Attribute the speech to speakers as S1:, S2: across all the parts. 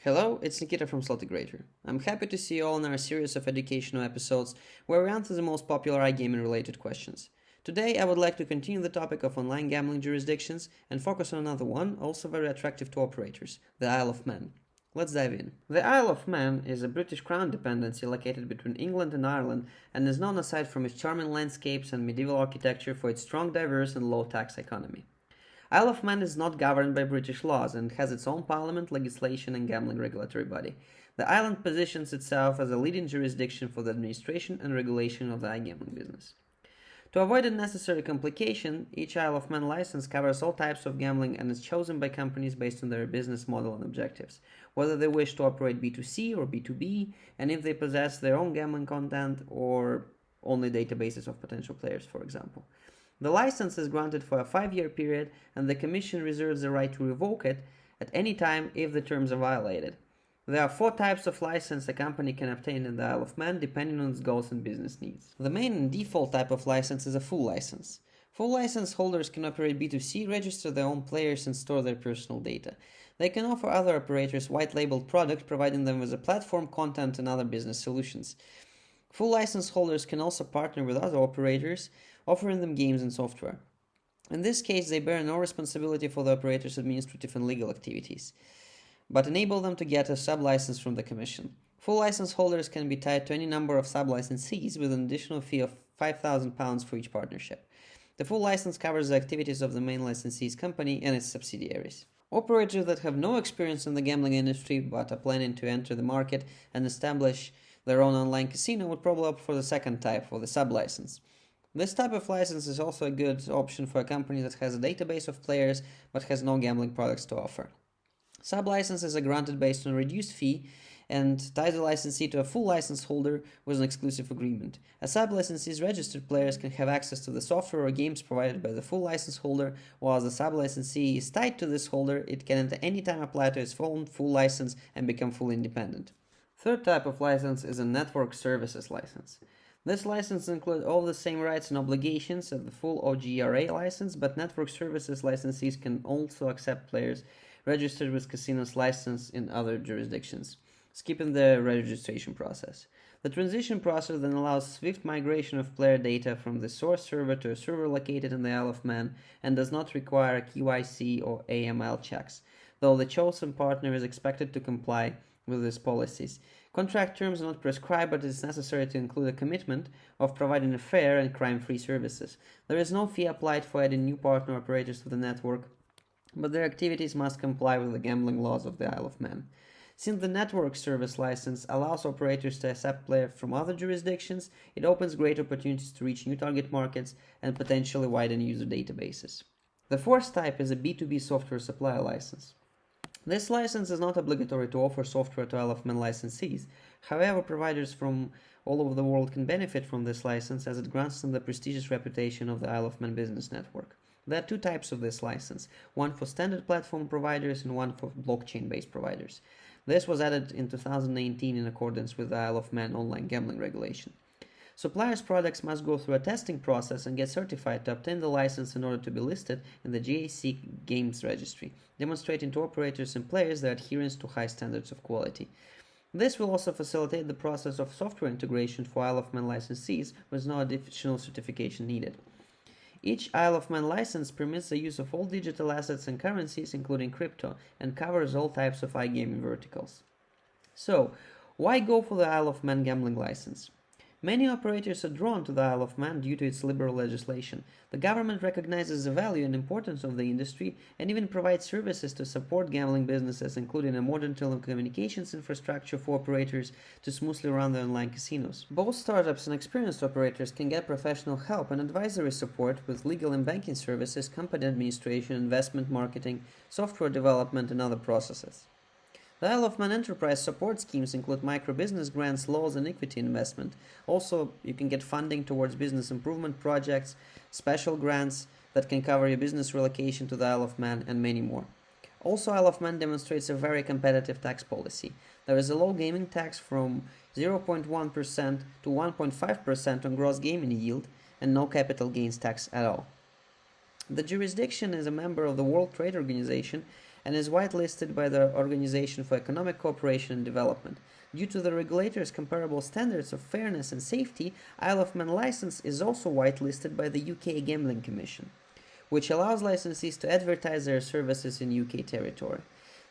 S1: Hello, it's Nikita from Slotegrator. I'm happy to see you all in our series of educational episodes where we answer the most popular iGaming related questions. Today I would like to continue the topic of online gambling jurisdictions and focus on another one, also very attractive to operators, the Isle of Man. Let's dive in. The Isle of Man is a British Crown dependency located between England and Ireland and is known aside from its charming landscapes and medieval architecture for its strong, diverse and low-tax economy. Isle of Man is not governed by British laws and has its own parliament, legislation and gambling regulatory body. The island positions itself as a leading jurisdiction for the administration and regulation of the iGaming business. To avoid unnecessary complication, each Isle of Man license covers all types of gambling and is chosen by companies based on their business model and objectives, whether they wish to operate B2C or B2B, and if they possess their own gambling content or only databases of potential players, for example. The license is granted for a 5-year period, and the Commission reserves the right to revoke it at any time if the terms are violated. There are 4 types of license a company can obtain in the Isle of Man depending on its goals and business needs. The main and default type of license is a full license. Full license holders can operate B2C, register their own players and store their personal data. They can offer other operators white-labeled product, providing them with a platform, content and other business solutions. Full license holders can also partner with other operators, offering them games and software. In this case, they bear no responsibility for the operator's administrative and legal activities, but enable them to get a sub-license from the Commission. Full license holders can be tied to any number of sub-licensees with an additional fee of £5,000 for each partnership. The full license covers the activities of the main licensee's company and its subsidiaries. Operators that have no experience in the gambling industry but are planning to enter the market and establish their own online casino would probably opt for the second type, or the sub-license. This type of license is also a good option for a company that has a database of players but has no gambling products to offer. Sub-licenses are granted based on a reduced fee and tie the licensee to a full license holder with an exclusive agreement. A sub-licensee's registered players can have access to the software or games provided by the full license holder, while the sub-licensee is tied to this holder. It can at any time apply to its own full license and become fully independent. Third type of license is a network services license. This license includes all the same rights and obligations as the full OGRA license, but network services licensees can also accept players registered with casinos licensed in other jurisdictions, skipping the registration process. The transition process then allows swift migration of player data from the source server to a server located in the Isle of Man and does not require KYC or AML checks, though the chosen partner is expected to comply with these policies. Contract terms are not prescribed, but it is necessary to include a commitment of providing a fair and crime-free services. There is no fee applied for adding new partner operators to the network, but their activities must comply with the gambling laws of the Isle of Man. Since the network service license allows operators to accept players from other jurisdictions, it opens great opportunities to reach new target markets and potentially widen user databases. The fourth type is a B2B software supplier license. This license is not obligatory to offer software to Isle of Man licensees. However, providers from all over the world can benefit from this license as it grants them the prestigious reputation of the Isle of Man business network. There are 2 types of this license, one for standard platform providers and one for blockchain-based providers. This was added in 2019 in accordance with the Isle of Man online gambling regulation. Suppliers' products must go through a testing process and get certified to obtain the license in order to be listed in the GAC Games Registry, demonstrating to operators and players their adherence to high standards of quality. This will also facilitate the process of software integration for Isle of Man licensees with no additional certification needed. Each Isle of Man license permits the use of all digital assets and currencies, including crypto, and covers all types of iGaming verticals. So, why go for the Isle of Man gambling license? Many operators are drawn to the Isle of Man due to its liberal legislation. The government recognizes the value and importance of the industry and even provides services to support gambling businesses, including a modern telecommunications infrastructure for operators to smoothly run their online casinos. Both startups and experienced operators can get professional help and advisory support with legal and banking services, company administration, investment marketing, software development, and other processes. The Isle of Man enterprise support schemes include micro-business grants, loans, and equity investment. Also, you can get funding towards business improvement projects, special grants that can cover your business relocation to the Isle of Man, and many more. Also, Isle of Man demonstrates a very competitive tax policy. There is a low gaming tax from 0.1% to 1.5% on gross gaming yield, and no capital gains tax at all. The jurisdiction is a member of the World Trade Organization and is whitelisted by the Organization for Economic Cooperation and Development. Due to the regulator's comparable standards of fairness and safety, Isle of Man license is also whitelisted by the UK Gambling Commission, which allows licensees to advertise their services in UK territory.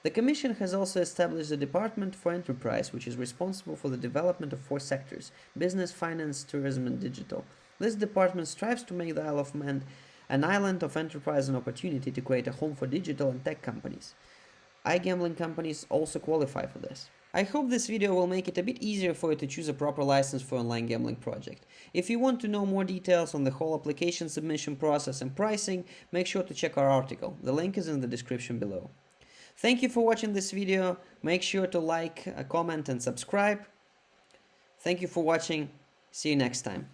S1: The Commission has also established the Department for Enterprise, which is responsible for the development of 4 sectors: business, finance, tourism, and digital. This department strives to make the Isle of Man an island of enterprise and opportunity to create a home for digital and tech companies. iGaming companies also qualify for this. I hope this video will make it a bit easier for you to choose a proper license for online gambling project. If you want to know more details on the whole application submission process and pricing, make sure to check our article. The link is in the description below. Thank you for watching this video. Make sure to like, comment and subscribe. Thank you for watching. See you next time.